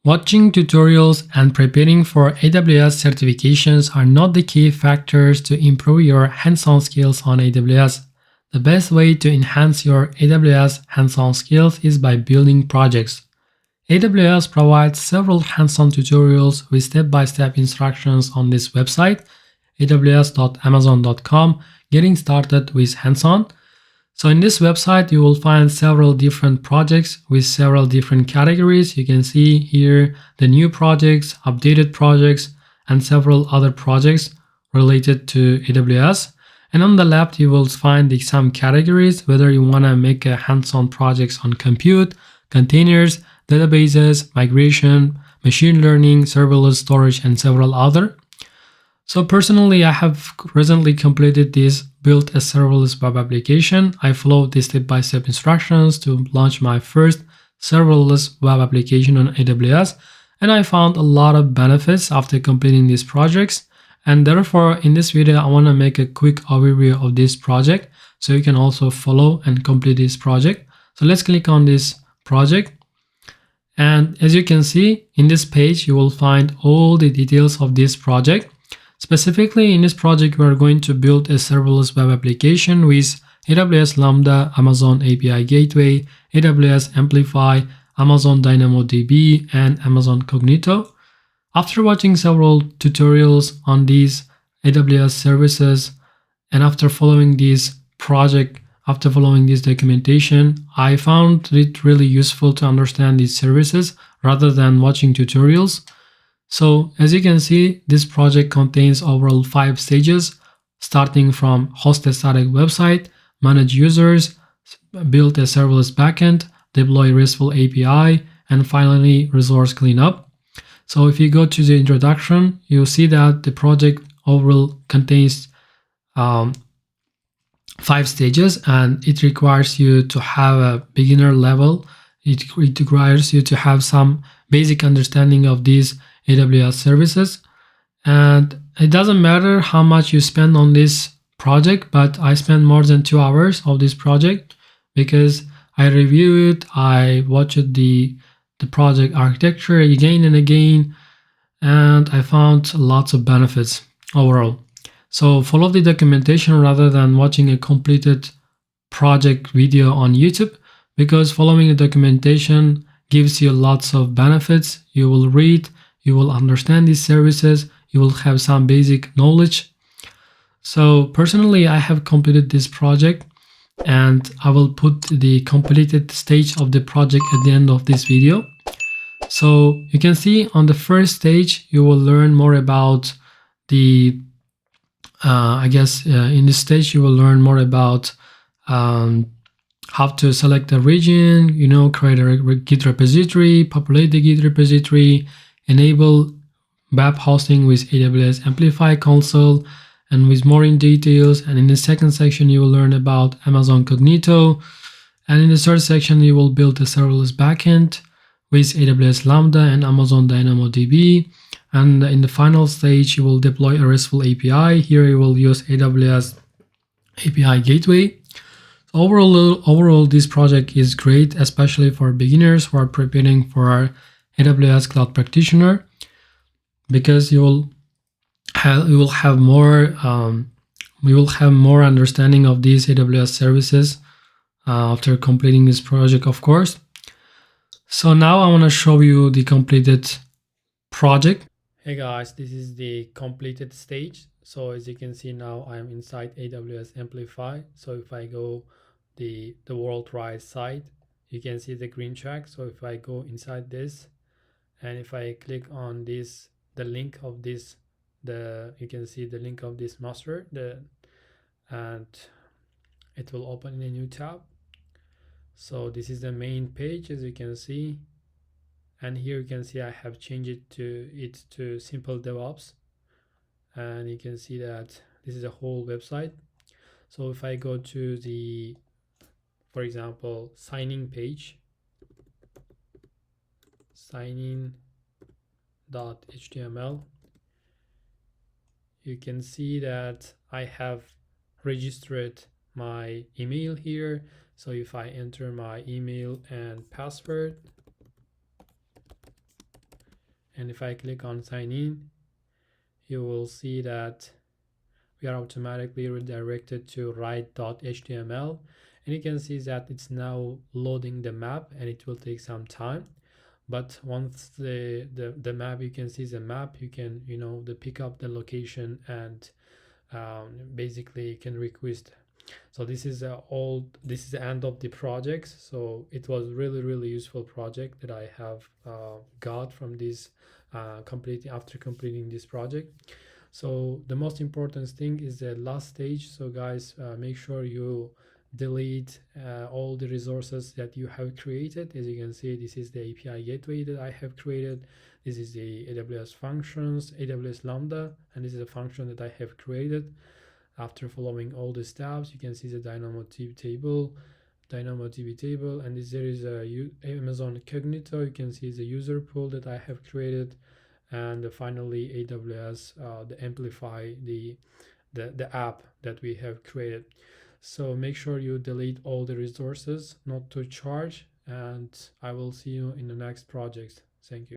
Watching tutorials and preparing for AWS certifications are not the key factors to improve your hands-on skills on AWS. The best way to enhance your AWS hands-on skills is by building projects. AWS provides several hands-on tutorials with step-by-step instructions on this website, aws.amazon.com, getting started with hands-on. So in this website, you will find several different projects with several different categories. You can see here the new projects, updated projects, and several other projects related to AWS. And on the left, you will find some categories, whether you want to make a hands-on projects on compute, containers, databases, migration, machine learning, serverless storage, and several other. So personally, I have recently completed this, built a serverless web application. I followed the step-by-step instructions to launch my first serverless web application on AWS, and I found a lot of benefits after completing these projects. And therefore, in this video, I want to make a quick overview of this project so you can also follow and complete this project. So let's click on this project. And as you can see, in this page, you will find all the details of this project. Specifically, in this project, we are going to build a serverless web application with AWS Lambda, Amazon API Gateway, AWS Amplify, Amazon DynamoDB, and Amazon Cognito. After watching several tutorials on these AWS services, and after following this project, after following this documentation, I found it really useful to understand these services rather than watching tutorials. So as you can see, this project contains overall 5 stages, starting from host a static website, manage users, build a serverless backend, deploy Restful API, and finally resource cleanup. So if you go to the introduction, you'll see that the project overall contains 5 stages, and it requires you to have a beginner level. It requires you to have some basic understanding of these AWS services, and it doesn't matter how much you spend on this project, but I spent more than 2 hours of this project because I reviewed it, I watched the project architecture again and again, and I found lots of benefits overall. So follow the documentation rather than watching a completed project video on YouTube, because following the documentation gives you lots of benefits. You will read, you will understand these services, you will have some basic knowledge. So personally, I have completed this project, and I will put the completed stage of the project at the end of this video. So you can see on the first stage, you will learn more about the, in this stage, you will learn more about how to select a region, create a Git repository, populate the Git repository, enable web hosting with AWS Amplify console, and with more in details. And in the second section, you will learn about Amazon Cognito. And in the third section, you will build a serverless backend with AWS Lambda and Amazon DynamoDB. And in the final stage, you will deploy a Restful API. Here you will use AWS API Gateway. Overall, this project is great, especially for beginners who are preparing for AWS Cloud Practitioner, because you will have more understanding of these AWS services after completing this project, of course. So now I want to show you the completed project. Hey guys, this is the completed stage. So as you can see now, I'm inside AWS Amplify. So if I go the worldwide site, you can see the green check. So if I go inside this, and if I click on this, the link of this, you can see the link of this master, and it will open in a new tab. So this is the main page, as you can see, and here you can see I have changed it to simple DevOps, and you can see that this is a whole website. So if I go to the, for example, signing page, signing.html, you can see that I have registered my email here. So if I enter my email and password, And if I click on sign in, you will see that we are automatically redirected to write.html, and you can see that it's now loading the map, and it will take some time. But once the map, you can see the map, you can pick up the location, and basically you can request. So this is the end of the project. So it was really useful project that I have got from this after completing this project. So the most important thing is the last stage. So guys, make sure you delete all the resources that you have created. As you can see, this is the API gateway that I have created. This is the AWS functions, AWS Lambda, and this is a function that I have created. After following all the steps, you can see the DynamoDB table, and there is a Amazon Cognito. You can see the user pool that I have created, and finally AWS the Amplify, the app that we have created. So make sure you delete all the resources not to charge, and I will see you in the next project. Thank you.